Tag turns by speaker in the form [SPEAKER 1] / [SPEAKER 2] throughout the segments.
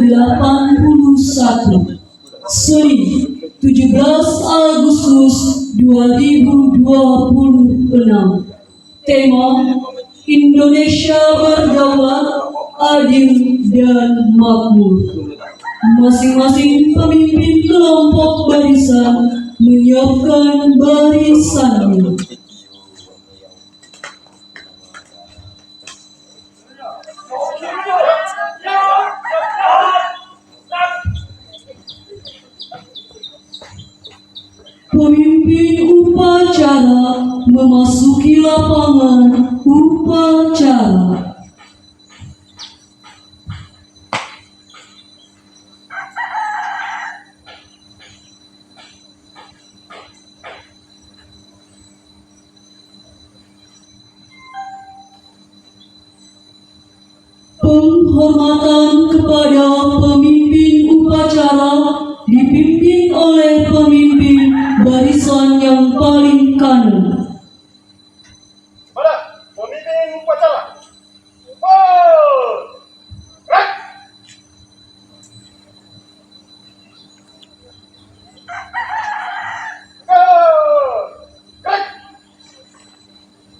[SPEAKER 1] ke-81, Senin 17 Agustus 2026. Tema Indonesia berdaulat, adil dan makmur. Masing-masing pemimpin kelompok barisan menyiapkan barisannya. Pemimpin upacara memasuki lapangan upacara. Penghormatan kepada pemimpin upacara dipimpin oleh pemimpin barisan yang paling kanan.
[SPEAKER 2] Pada pemimpin upacara.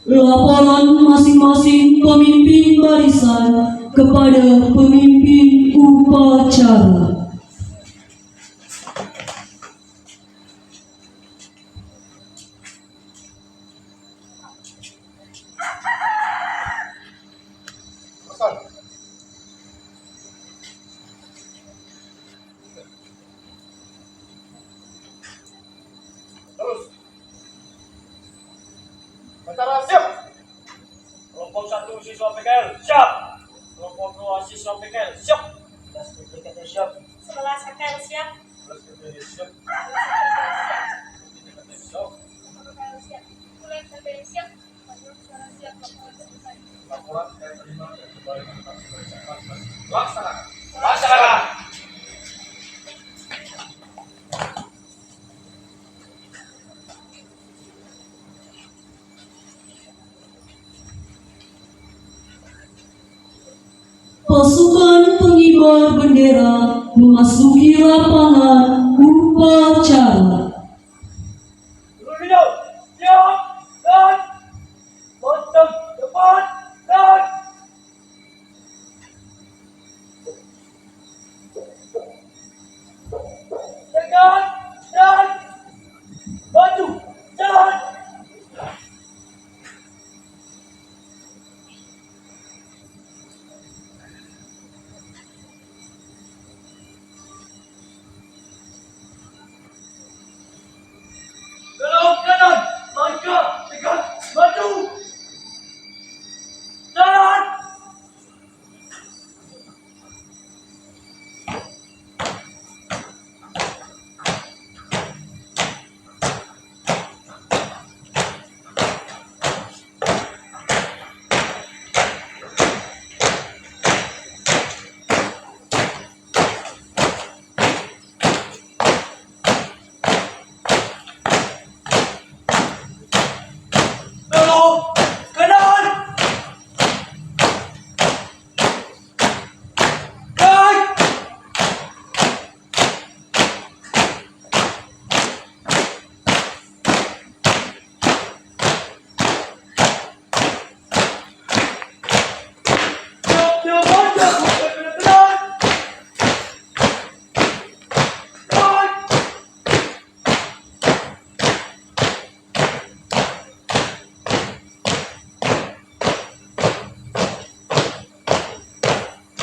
[SPEAKER 1] Laporan masing-masing pemimpin barisan kepada pemimpin upacara.
[SPEAKER 2] Terus. Upacara siap.
[SPEAKER 3] Kelompok 1 siswa PKL siap. Kelompok 2 siswa PKL siap. Kelas PKL siap.
[SPEAKER 4] Sebelah PKL siap.
[SPEAKER 2] Kelas PKL siap.
[SPEAKER 4] Mulai PKL siap. Siap.
[SPEAKER 2] Laporan saya terima dan kembali laksanakan.
[SPEAKER 3] Laksanakan.
[SPEAKER 1] Pasukan pengibar bendera memasuki lapangan upacara.
[SPEAKER 3] Beliau siap dan moncong depan dan tegak dan maju jalan. Belok kanan, langkah, tegak, maju. Jalan. Belok kanan. Baik. Dia maju ke kanan. Baik.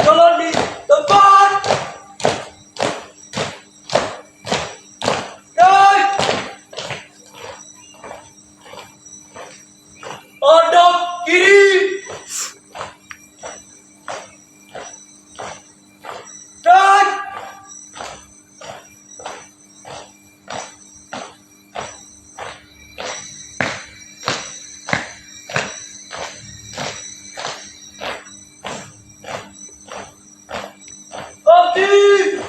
[SPEAKER 3] Jalan di depan. Baik. Hadap kiri. Baik. Aktif.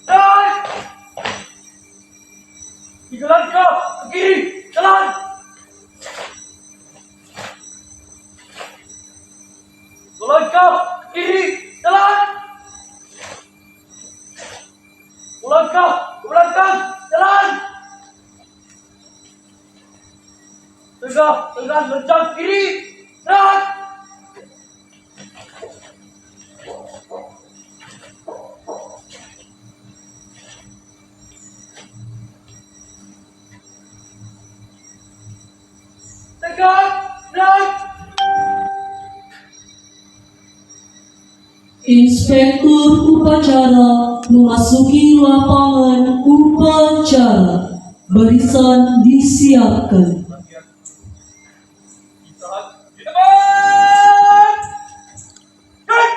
[SPEAKER 3] Baik. 3 langkah ke kiri, jalan. Melangkah ke belakang. Jalan. Tegak dengan lencang kiri. Gerak. Tegak. Gerak.
[SPEAKER 1] Inspektur upacara memasuki lapangan upacara. Barisan disiapkan.
[SPEAKER 2] Latihan. Istirahat. Di depan. Gerak.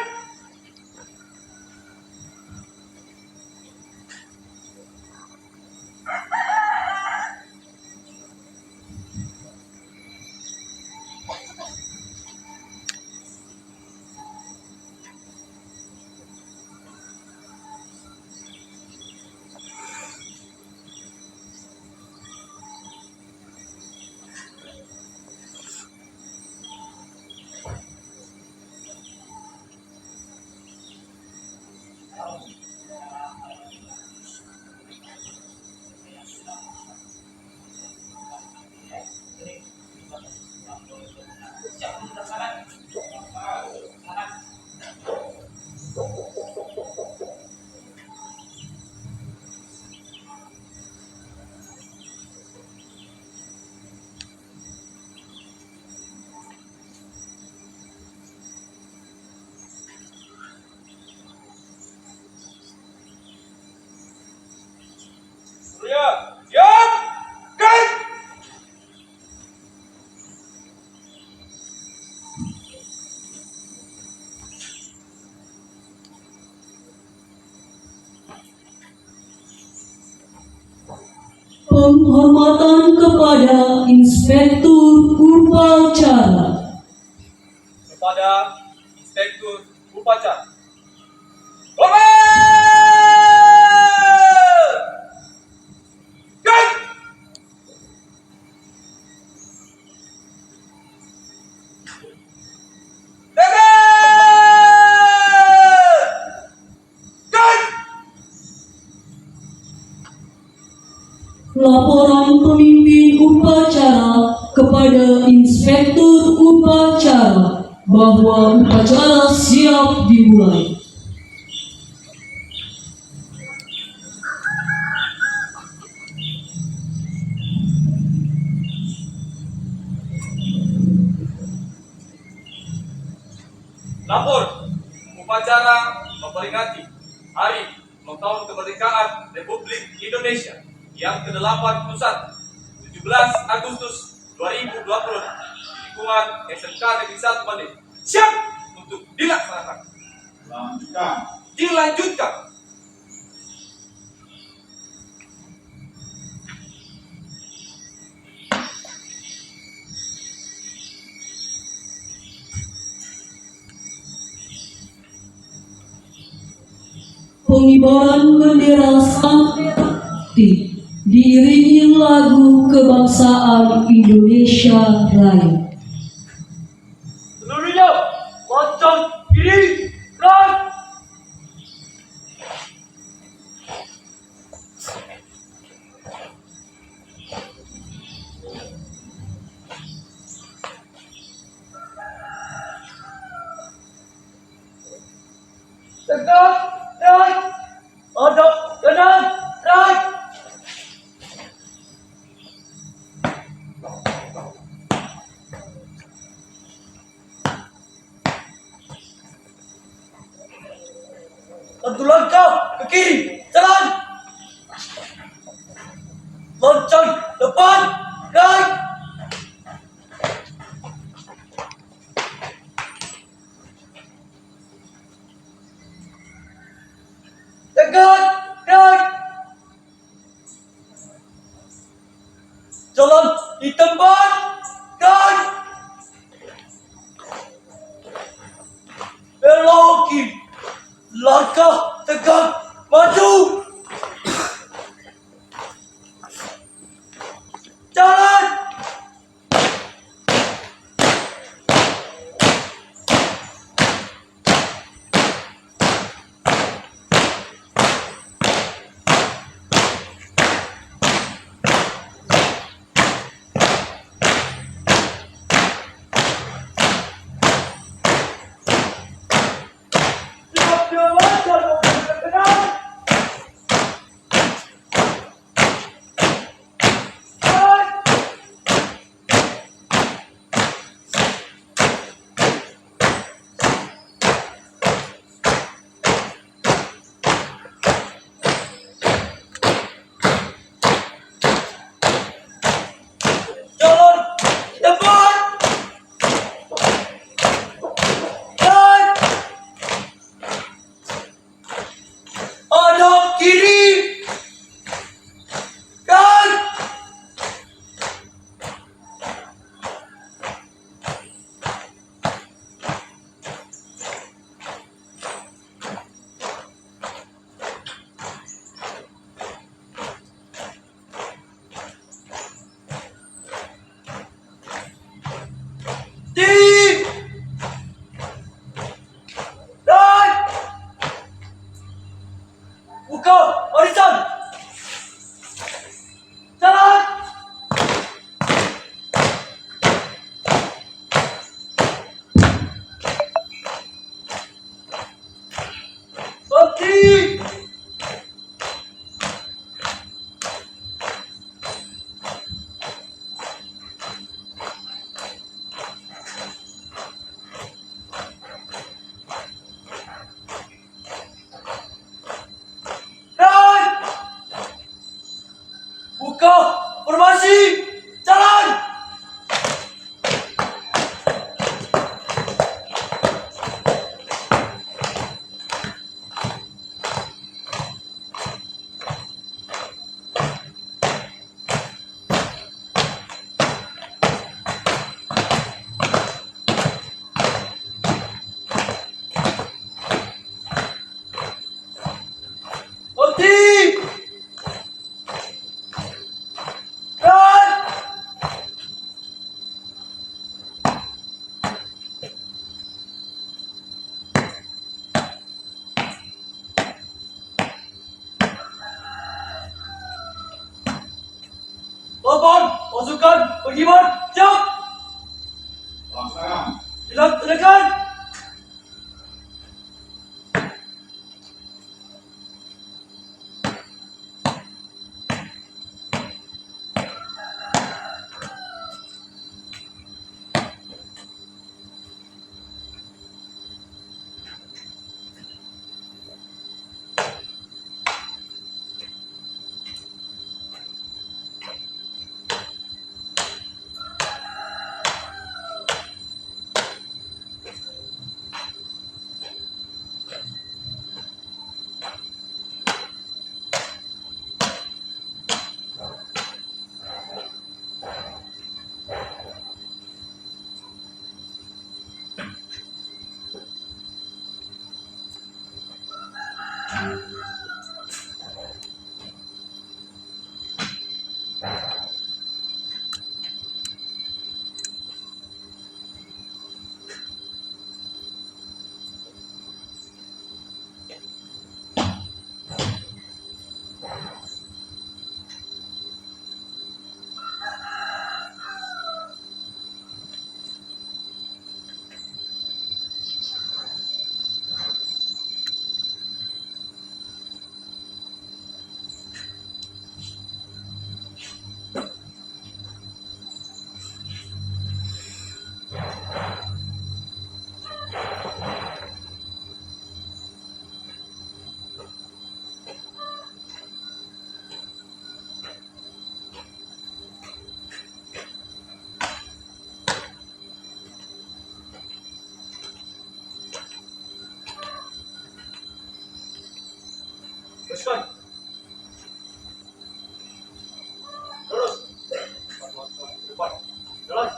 [SPEAKER 2] Surya, siap. Gerak.
[SPEAKER 1] Penghormatan kepada Inspektur Upacara.
[SPEAKER 2] Kepada Inspektur Upacara. Komando! Gerak! Tegak! Gerak!
[SPEAKER 1] Laporan pemimpin upacara kepada Inspektur Upacara bahwa upacara siap dimulai.
[SPEAKER 2] Lapor, upacara memperingati Hari Ulang Tahun Kemerdekaan Republik Indonesia yang ke-81, 17 Agustus 2020, di lingkungan SMK Negeri 1 Bandung. Siap untuk dilaksanakan. Dilanjutkan.
[SPEAKER 1] Pengibaran bendera Sang Merah Putih diiringi lagu kebangsaan Indonesia Raya.
[SPEAKER 3] Seluruhnya. Lencang kiri. Gerak. Tegak. Gerak. Hadap kanan. Gerak. Satu langkah ke kiri. Jalan. Lonceng depan. Gerak. Tegak. Gerak. Jalan di tempat. Gerak. Belok kiri. Langkah tegak maju. Jalan. Buka barisan. Jalan. Berhenti. Dan buka formasi. Jalan. Berhenti. Dan Lapan, pasukan penghibar, siap. Dilaksanakan. Teruskan. Terus. Depan. Jalan.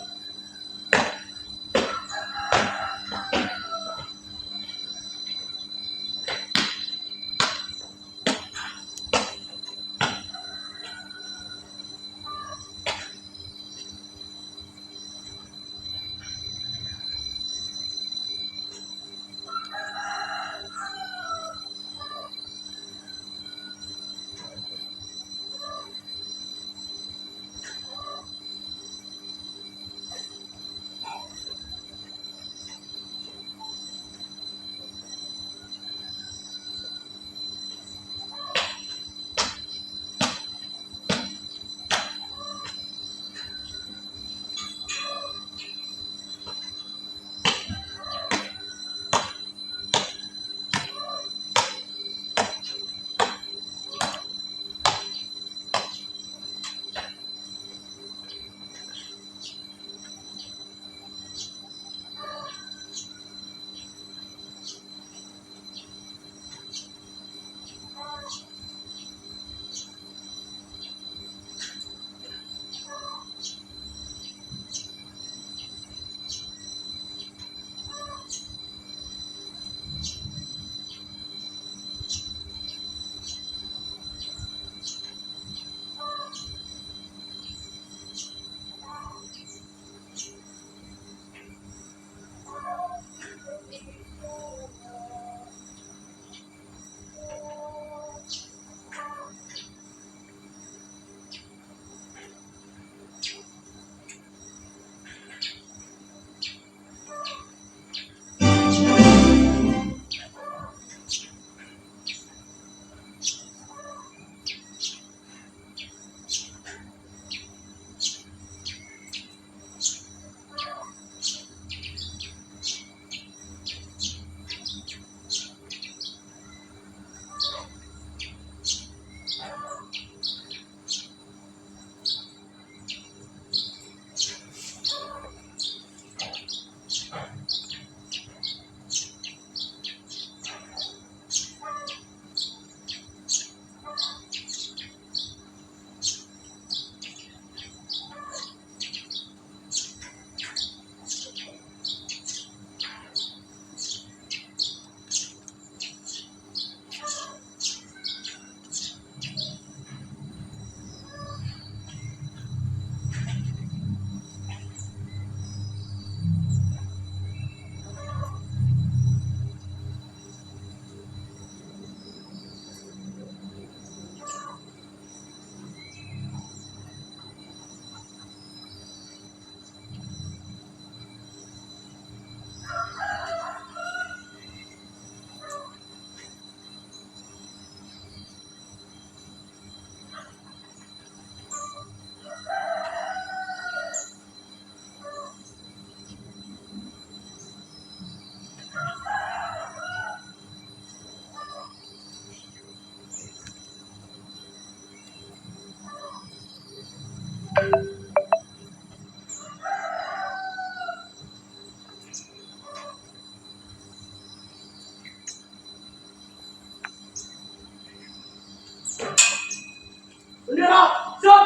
[SPEAKER 3] Bendera, siap.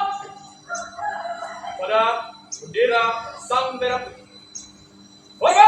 [SPEAKER 2] Pada bendera Sang Merah Putih. Oke!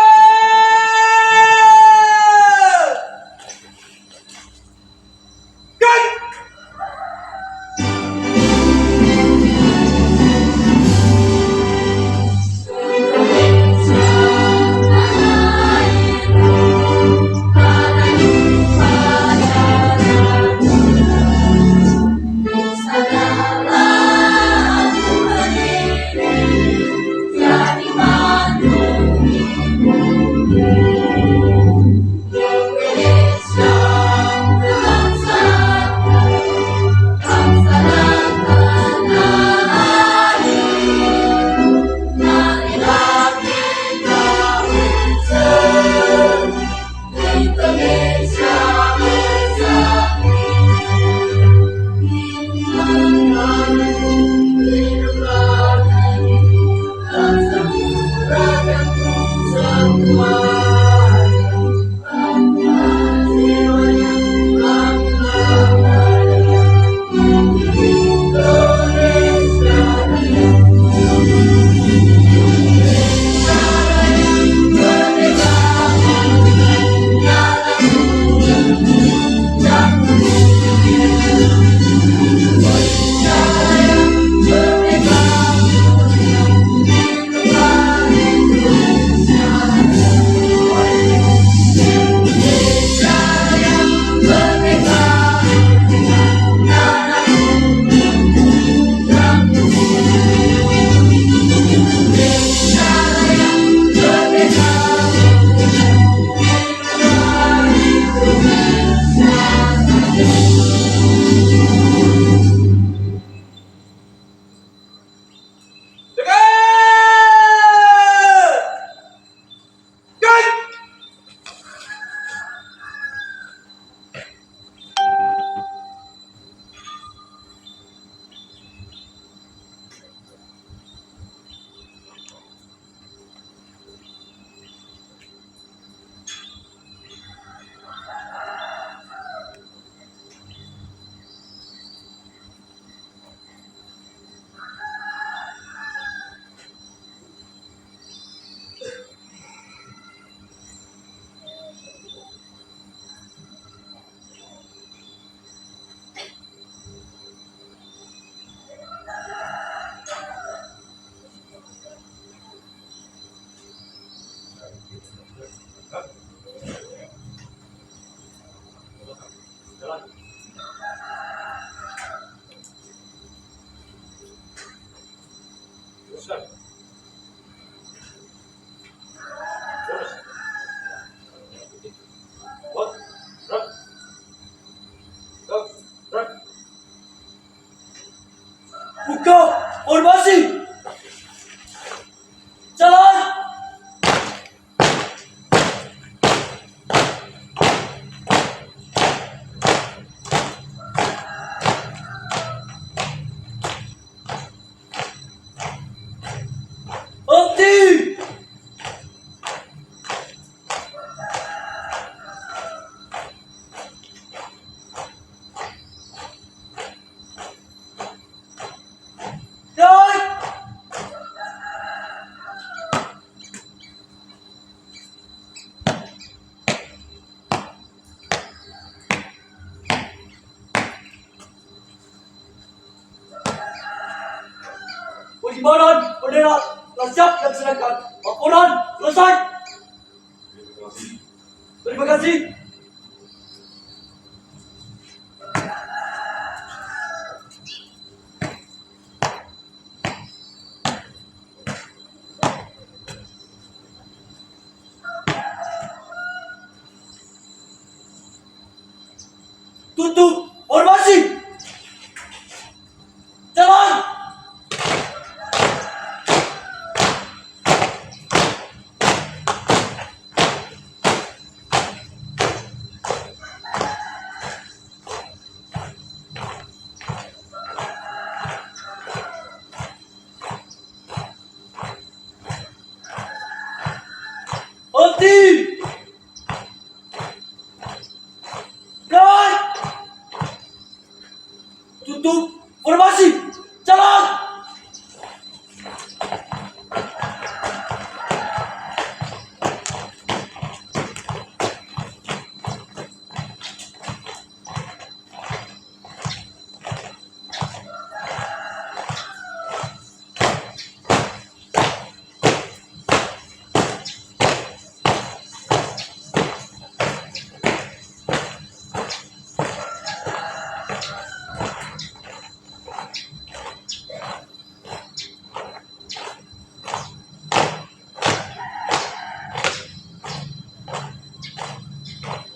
[SPEAKER 2] Gun! Teruskan. Terus. Buat. Gerak. Gerak. Gerak.
[SPEAKER 3] Buka formasi. Jalan. Berhenti. Naik. Pengibaran bendera telah siap dan silakan. Laporan selesai. Terima kasih. Tutup formasi. Jalan. Berhenti. Naik. Tutup Formasi, jalan!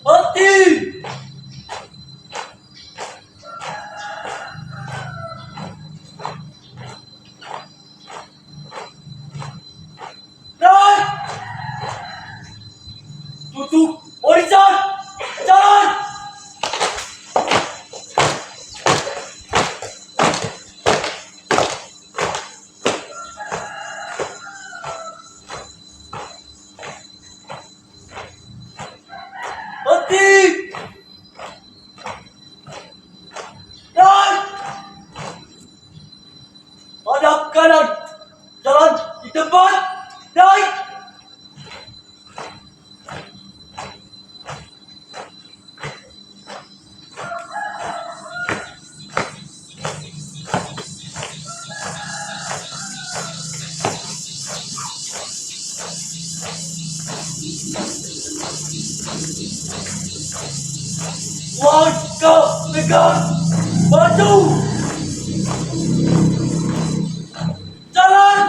[SPEAKER 3] Hati! Naik! Tutup horizon! Jalan! Hati! Naik! Hadap kanan! Jalan di tempat! Naik! Langkah pegang maju! Jalan!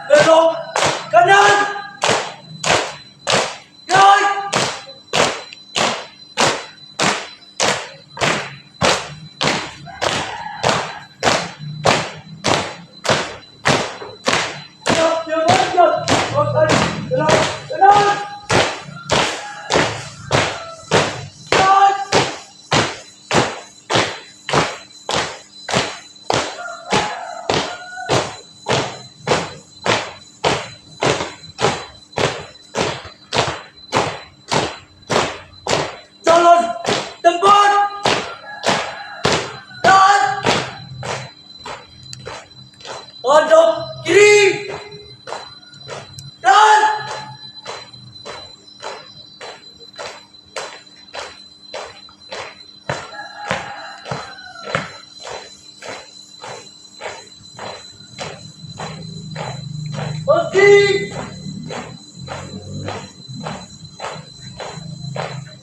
[SPEAKER 3] Belok kanan! Naik! Siap, siap, makan, jalan, kanan! Naik! Jalan tempat! Dan hadap kiri! Dan henti!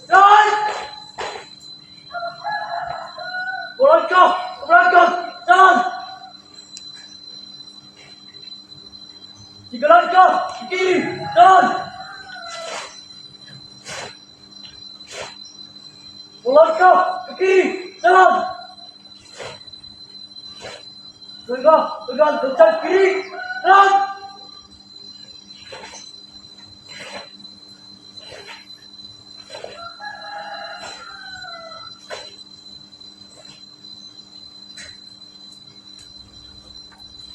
[SPEAKER 3] Dan melangkah ke belakang! Jalan! 3 langkah ke kiri! Jalan! Melangkah ke kiri! Jalan! Pegang kencang kiri! Jalan!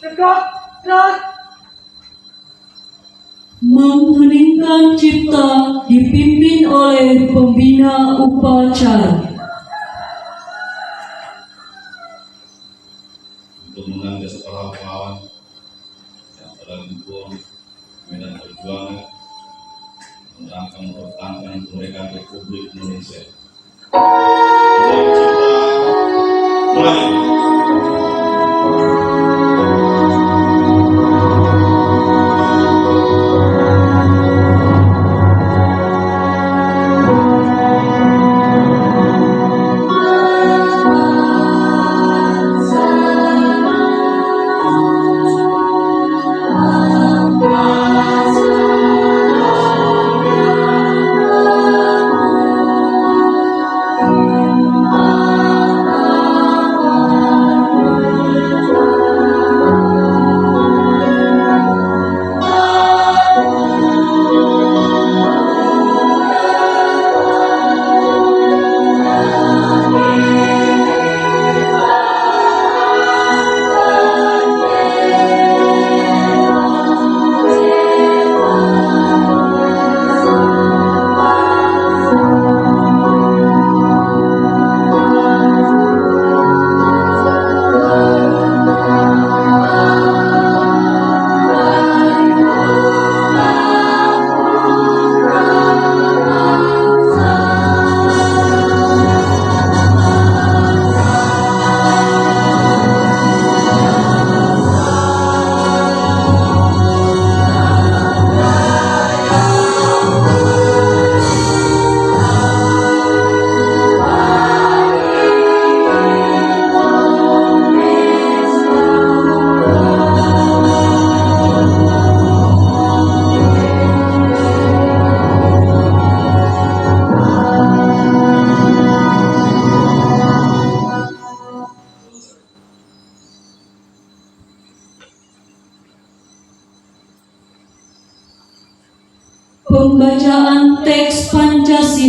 [SPEAKER 3] Tegak! Jalan!
[SPEAKER 1] Mengheningkan cipta dipimpin oleh pembina upacara.
[SPEAKER 5] Untuk mengangkat para pahlawan yang telah gugur medan perjuangan dalam rangka mempertahankan kemerdekaan Republik Indonesia. Mulai.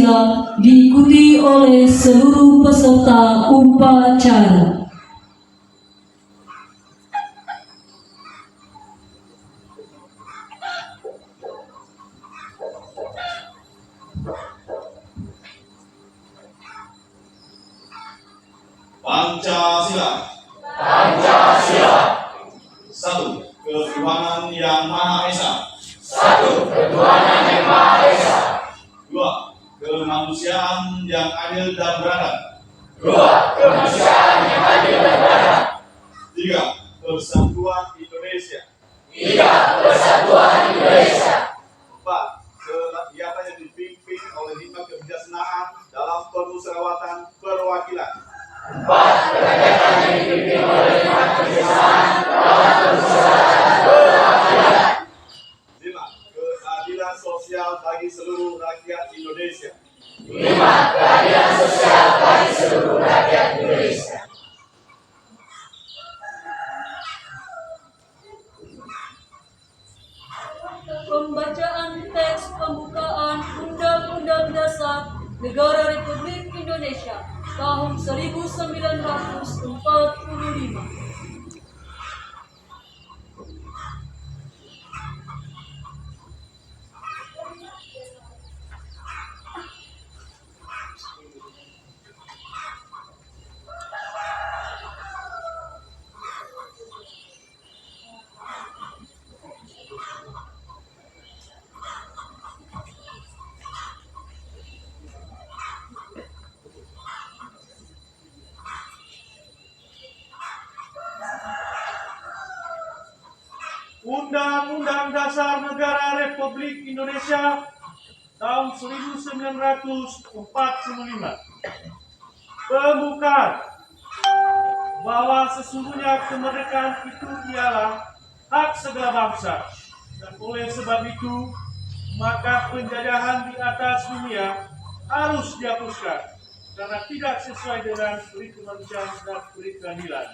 [SPEAKER 1] Pancasila diikuti oleh seluruh peserta upacara.
[SPEAKER 5] Pancasila. Pancasila. Satu, ketuhanan yang Maha Esa. Satu, ketuhanan yang Maha Esa. Dua, kemanusiaan yang adil dan beradab. Dua, kemanusiaan yang adil dan beradab. Tiga, persatuan Indonesia. Tiga, persatuan Indonesia. Empat, kerakyatan yang dipimpin oleh lima kebijaksanaan dalam permusyawaratan perwakilan. Empat, kerakyatan yang dipimpin oleh lima kebijaksanaan dalam permusyawaratan perwakilan. Lima, keadilan sosial bagi seluruh rakyat Indonesia. Lima, keadilan sosial bagi seluruh rakyat Indonesia.
[SPEAKER 1] Pembacaan teks pembukaan Undang-Undang Dasar Negara Republik Indonesia tahun 1945.
[SPEAKER 3] Undang-Undang Dasar Negara Republik Indonesia tahun 1945. Pembukaan bahwa sesungguhnya kemerdekaan itu ialah hak segala bangsa, dan oleh sebab itu maka penjajahan di atas dunia harus dihapuskan karena tidak sesuai dengan prinsip kemanusiaan dan prinsip keadilan.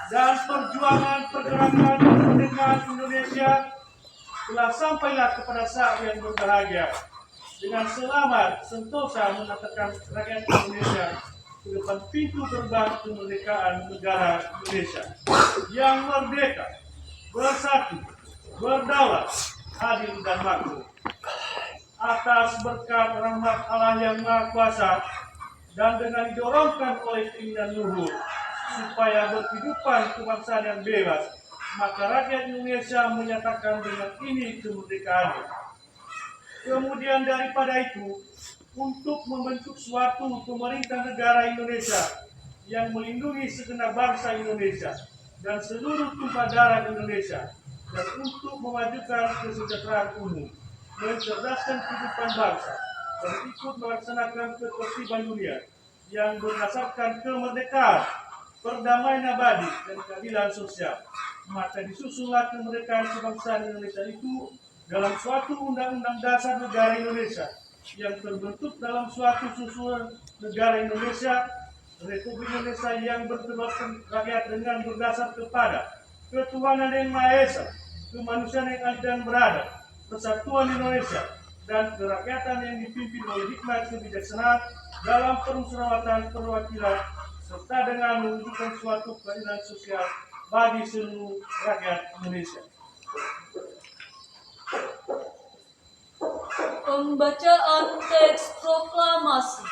[SPEAKER 3] Dan perjuangan pergerakan kemerdekaan Indonesia telah sampailah kepada saat yang berbahagia dengan selamat sentosa mengantarkan rakyat Indonesia ke depan pintu gerbang kemerdekaan negara Indonesia yang merdeka, bersatu, berdaulat, adil dan makmur. Atas berkat rahmat Allah yang Maha Kuasa dan dengan didorongkan oleh keinginan luhur supaya berkehidupan kebangsaan yang bebas, maka rakyat Indonesia menyatakan dengan ini kemerdekaannya. Kemudian daripada itu, untuk membentuk suatu pemerintah negara Indonesia yang melindungi segenap bangsa Indonesia dan seluruh tumpah darah Indonesia, dan untuk memajukan kesejahteraan umum, mencerdaskan kehidupan bangsa, dan ikut melaksanakan ketertiban dunia yang berdasarkan kemerdekaan, perdamaian abadi, dan keadilan sosial. Maka disusunlah kemerdekaan kebangsaan Indonesia itu dalam suatu undang-undang dasar negara Indonesia yang terbentuk dalam suatu susunan negara Indonesia, Republik Indonesia yang berkedaulatan rakyat dengan berdasar kepada ketuhanan yang Maha Esa, kemanusiaan yang adil dan beradab, persatuan Indonesia, dan kerakyatan yang dipimpin oleh hikmat kebijaksanaan dalam permusyawaratan perwakilan, serta dengan mewujudkan suatu keadilan sosial bagi seluruh rakyat Indonesia.
[SPEAKER 1] Pembacaan teks proklamasi.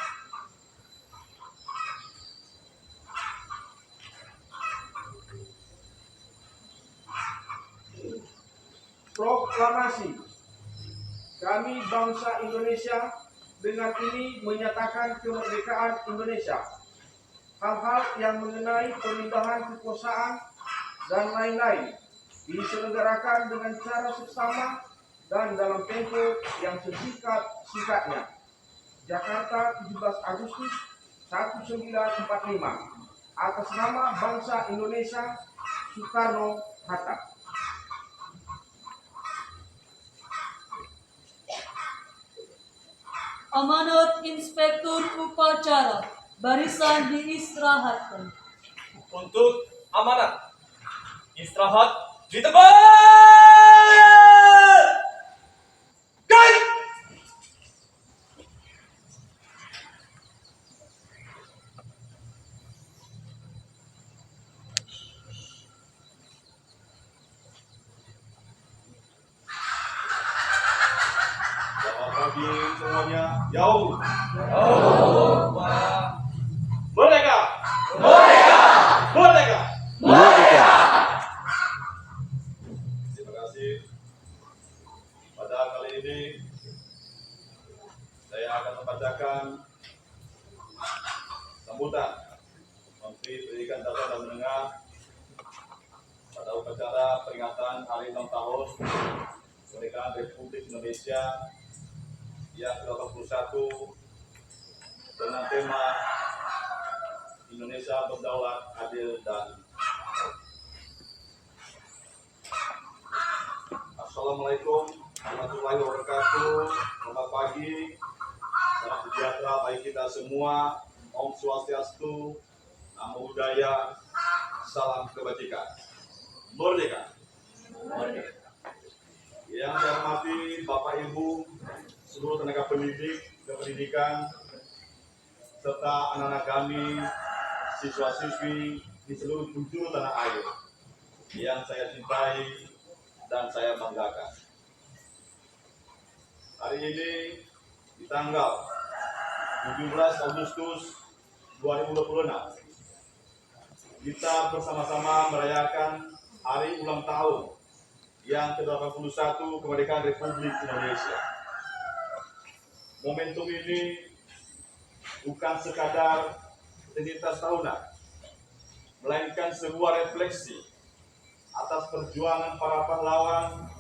[SPEAKER 3] Proklamasi. Kami bangsa Indonesia dengan ini menyatakan kemerdekaan Indonesia. Hal-hal yang mengenai pemindahan kekuasaan dan lain-lain diselenggarakan dengan cara seksama dan dalam tempo yang sesingkat-singkatnya. Jakarta, 17 Agustus 1945. Atas nama bangsa Indonesia, Soekarno-Hatta.
[SPEAKER 1] Amanat Inspektur Upacara. Barisan diistirahatkan.
[SPEAKER 2] Untuk amanat, istirahat di tempat. Guys!
[SPEAKER 5] sambutan Menteri Pendidikan Dasar dan Menengah pada upacara peringatan Hari Ulang Tahun Kemerdekaan Republik Indonesia yang ke-81 dengan tema Indonesia Berdaulat, Adil, dan Assalamualaikum warahmatullahi wabarakatuh. Selamat pagi, salam sejahtera bagi kita semua. Om Swastiastu, Namo Buddhaya, salam kebajikan. Merdeka. Yang saya hormati Bapak Ibu, seluruh tenaga pendidik dan pendidikan, serta anak-anak kami, siswa-siswi di seluruh penjuru tanah air yang saya cintai dan saya banggakan. Hari ini di tanggal 17 Agustus 2026 kita bersama-sama merayakan Hari Ulang Tahun yang ke-81 Kemerdekaan Republik Indonesia. Momentum ini bukan sekadar rutinitas tahunan, melainkan sebuah refleksi atas perjuangan para pahlawan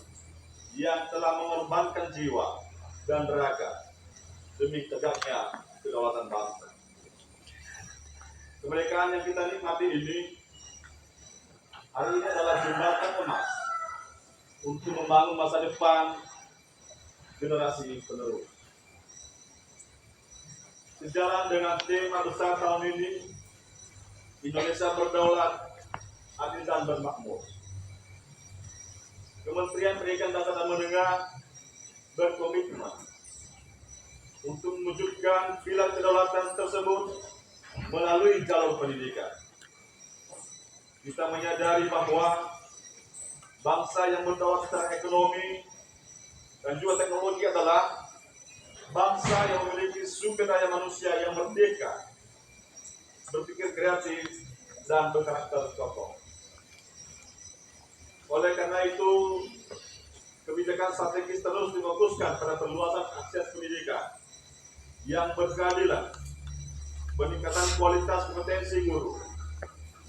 [SPEAKER 5] yang telah mengorbankan jiwa dan raga demi tegaknya kedaulatan bangsa. Kemerdekaan yang kita nikmati ini hari ini adalah jembatan emas untuk membangun masa depan generasi penerus. Sejalan dengan tema besar tahun ini, Indonesia Berdaulat, Adil, dan Bermakmur, Kementerian Pendidikan Dasar dan Menengah berkomitmen untuk mewujudkan pilar kedaulatan tersebut melalui jalur pendidikan. Kita menyadari bahwa bangsa yang berdaulat secara ekonomi dan juga teknologi adalah bangsa yang memiliki sumber daya manusia yang merdeka, berpikir kreatif, dan berkarakter kokoh. Oleh karena itu, kebijakan strategis terus difokuskan pada perluasan akses pendidikan yang berkeadilan, peningkatan kualitas kompetensi guru,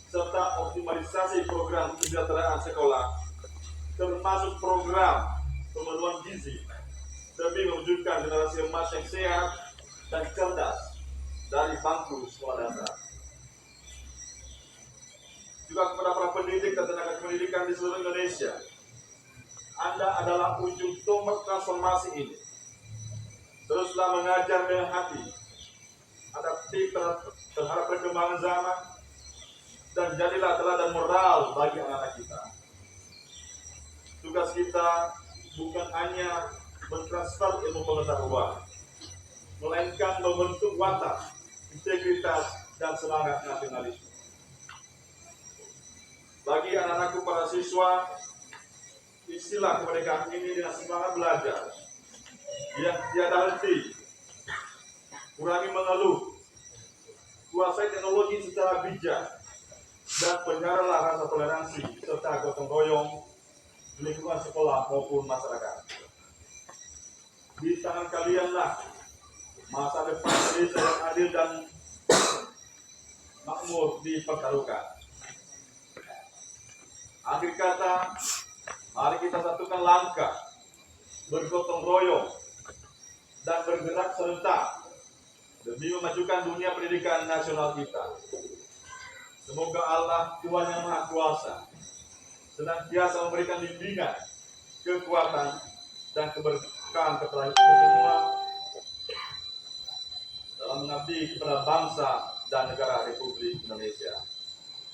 [SPEAKER 5] serta optimalisasi program kesejahteraan sekolah, termasuk program pemenuhan gizi demi mewujudkan generasi emas yang sehat dan cerdas dari bangku sekolah dasar. Juga kepada para pendidik dan tenaga pendidikan di seluruh Indonesia, Anda adalah ujung tombak transformasi ini. Teruslah mengajar dengan hati, adaptif terhadap perkembangan zaman, dan jadilah teladan moral bagi anak-anak kita. Tugas kita bukan hanya mentransfer ilmu pengetahuan, melainkan membentuk watak, integritas, dan semangat nasionalisme. Bagi anak-anakku para siswa, istilah kemerdekaan ini dengan semangat belajar yang tiada henti, kurangi mengeluh, kuasai teknologi secara bijak, dan peliharalah rasa toleransi serta gotong royong di lingkungan sekolah maupun masyarakat. Di tangan kalianlah masa depan Indonesia yang adil dan makmur dipertaruhkan. Akhir kata, mari kita satukan langkah, bergotong royong, dan bergerak serentak demi memajukan dunia pendidikan nasional kita. Semoga Allah, Tuhan yang Maha Kuasa, senantiasa memberikan bimbingan, kekuatan, dan keberkahan kepada kita semua dalam mengabdi kepada bangsa dan negara Republik Indonesia.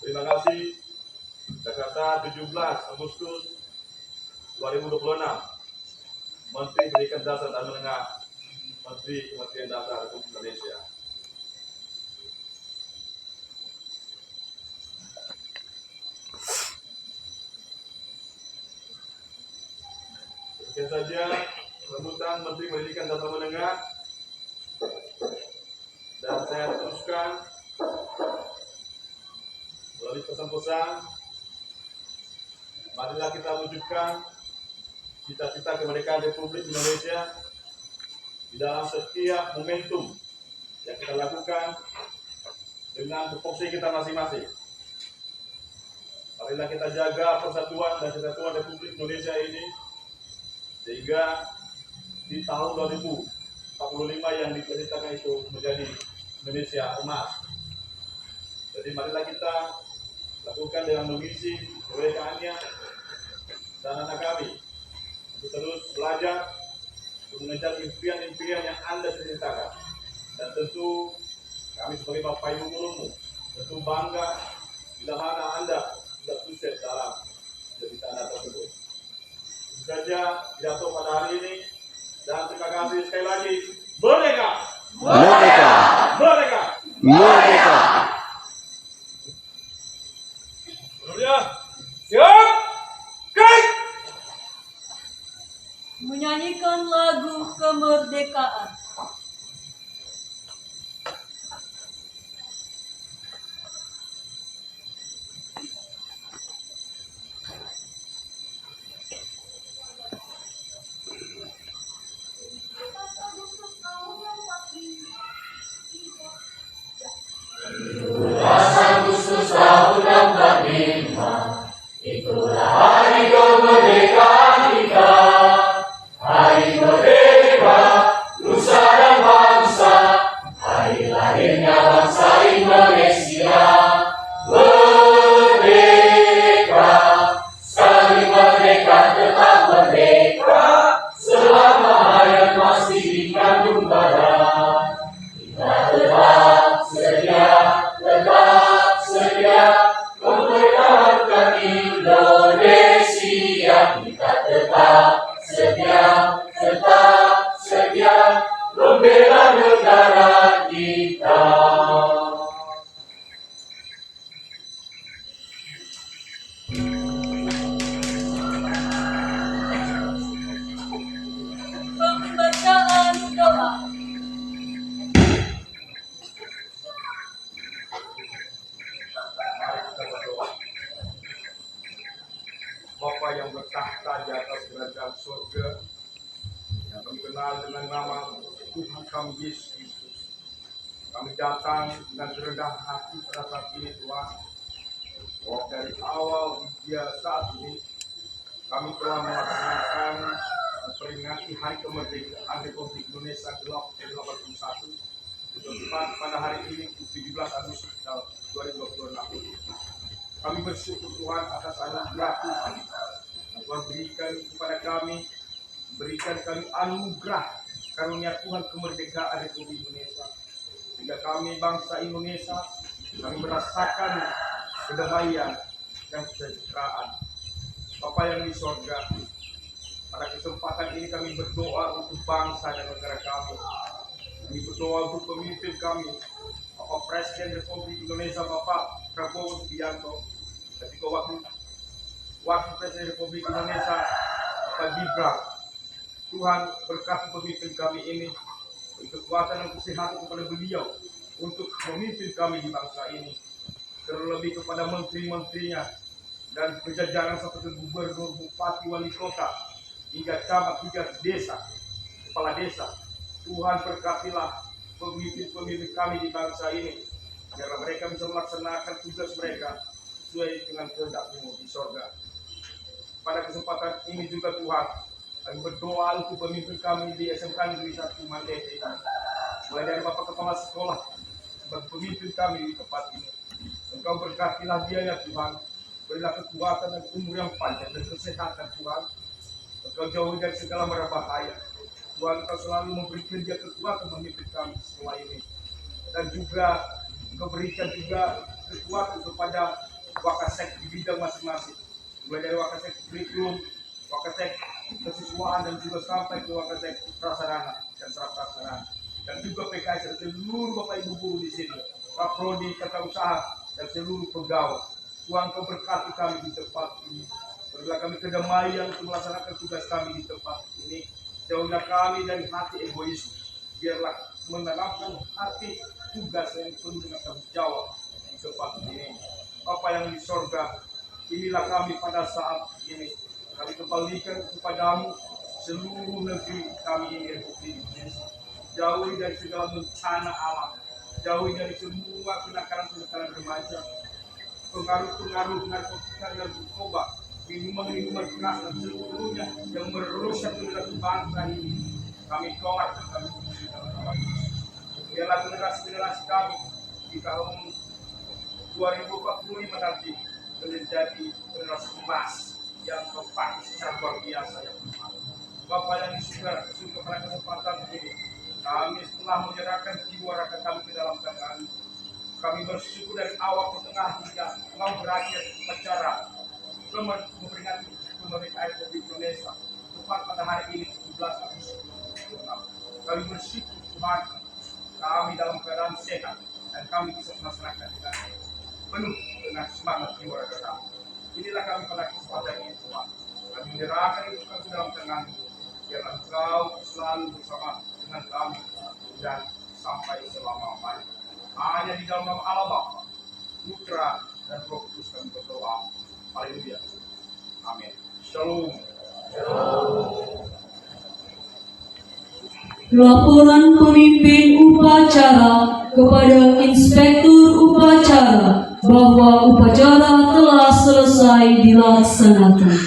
[SPEAKER 5] Terima kasih. Jakarta, 17 Agustus 2026. Menteri Pendidikan Dasar dan Menengah, Menteri Kementerian Dasar Republik Indonesia. Demikian saja sambutan Menteri Pendidikan Dasar Menengah, dan saya teruskan melalui pesan-pesan. Marilah kita wujudkan cita-cita kemerdekaan Republik Indonesia di dalam setiap momentum yang kita lakukan, dengan tupoksi kita masing-masing. Marilah kita jaga persatuan dan kesatuan Republik Indonesia ini sehingga di tahun 2045 yang diceritakan itu menjadi Indonesia emas. Jadi marilah kita lakukan dengan mengisi kebaikannya dan anak kami untuk terus belajar untuk mengejar impian-impian yang Anda ceritakan. Dan tentu kami sebagai Bapak Ibu gurumu tentu bangga bila mana Anda sudah sukses dalam cerita Anda tersebut. Itu saja pidato pada hari ini, dan terima kasih sekali lagi. Merdeka!
[SPEAKER 6] Merdeka!
[SPEAKER 5] Merdeka!
[SPEAKER 6] Merdeka!
[SPEAKER 2] Sebelumnya, siap, klik!
[SPEAKER 1] Menyanyikan lagu kemerdekaan. Pembacaan doa.
[SPEAKER 5] Mari kita berdoa. Bapa yang bertahta di atas kerajaan surga, yang kami kenal dengan nama Tuhan kami Yesus Kristus. Kami datang dengan serendah hati pada saat ini Tuhan. Bahwa dari awal hingga saat ini kami telah melaksanakan memperingati Hari Kemerdekaan Republik Indonesia ke-81 tepat pada hari ini 17 Agustus 2026. Kami bersyukur Tuhan atas anugerah Tuhan yang Tuhan berikan kepada kami, berikan kami anugerah karunia Tuhan kemerdekaan Republik Indonesia, sehingga kami bangsa Indonesia kami merasakan kedamaian dan kesejahteraan. Bapa yang di sorga, pada kesempatan ini kami berdoa untuk bangsa dan negara kami. Kami berdoa untuk pemimpin kami, Bapak Presiden Republik Indonesia Bapak Prabowo Subianto, dan juga Wakil Presiden Republik Indonesia Bapak Gibran. Tuhan berkati pemimpin kami ini, beri kekuatan dan kesehatan kepada beliau untuk memimpin kami di bangsa ini. Terlebih kepada menteri-menterinya dan kejajaran seperti gubernur, bupati, wali kota, hingga camat, hingga desa, kepala desa. Tuhan berkatilah pemimpin-pemimpin kami di bangsa ini, agar mereka bisa melaksanakan tugas mereka sesuai dengan kehendak-Mu di sorga. Pada kesempatan ini juga Tuhan, kami berdoa untuk pemimpin kami di SMK Negeri 1 Mandete ini, mulai dari Bapak Kepala Sekolah sebagai pemimpin kami di tempat ini. Engkau berkatilah dia ya Tuhan, berilah kekuatan dan umur yang panjang dan kesehatan Tuhan. Engkau jauhi dari segala mara bahaya. Tuhan, Engkau selalu memberikan dia kekuatan memimpin kami setelah ini. Dan juga Engkau berikan juga kekuatan kepada Wakasek di bidang masing-masing. Mulai dari Wakasek kurikulum, Wakasek kesiswaan, dan juga sampai ke Wakasek prasarana dan prasarana. Dan juga PKS dan seluruh Bapak Ibu guru di sini, Pak Prodi, Tata Usaha, dan seluruh pegawai. Tuhan, Kau berkati kami di tempat ini. Berilah kami kedamaian untuk melaksanakan tugas kami di tempat ini. Jauhlah kami dari hati egois. Biarlah menanamkan hati tugas yang penuh dengan tanggung jawab di tempat ini. Bapa yang di sorga, inilah kami pada saat ini. Kami kembalikan kepadamu seluruh negeri kami ini, Republik Indonesia. Jauhi dari segala bencana alam,
[SPEAKER 3] jauhi dari semua kenakalan-kenakalan remaja, pengaruh-pengaruh narkoba, minuman-minuman keras dan seluruhnya yang merusak generasi bangsa ini. Kami tolak dan kami benci dalam nama Yesus. Biarlah generasi-generasi kami di tahun 2045 nanti menjadi generasi emas yang berbakti secara luar biasa yang bermanfaat. Bapak yang di surga pada kesempatan ini, kami setelah menyerahkan jiwa raga kami ke dalam tangan, kami bersyukur dari awal ke tengah hingga mau berakhir acara memperingati kemerdekaan Republik Indonesia tepat pada hari ini 17 Agustus 2026. Kami bersyukur Tuhan, kami dalam keadaan sehat dan kami bisa melaksanakan dengan penuh dengan semangat jiwa raga kami. Inilah kami pada kesempatan ini Tuhan. Kami menyerahkan itu kami dalam tangan, biar Engkau selalu bersama dengan kami dan sampai selama-lamanya. Hanya di dalam nama Allah Bapa, Putra dan Roh Kudus kami berdoa. Haleluya. Amin. Shalom.
[SPEAKER 1] Laporan pemimpin upacara kepada inspektur upacara bahwa upacara telah selesai dilaksanakan.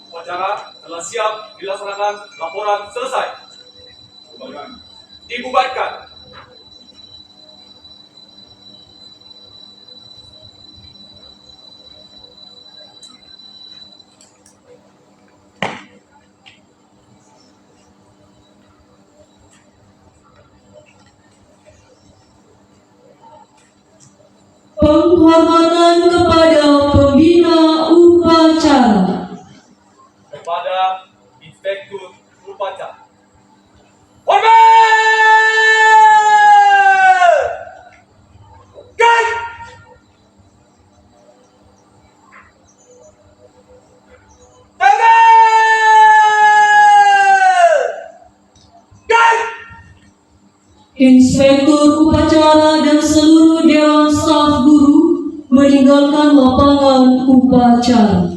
[SPEAKER 2] Upacara telah siap dilaksanakan. Laporan selesai. Dibubarkan.
[SPEAKER 1] Penghormatan kepada pembina upacara.
[SPEAKER 2] Kepada inspektur upacara. Hormat! Guys!
[SPEAKER 1] Inspektur upacara dan seluruh dewan staf guru meninggalkan lapangan upacara.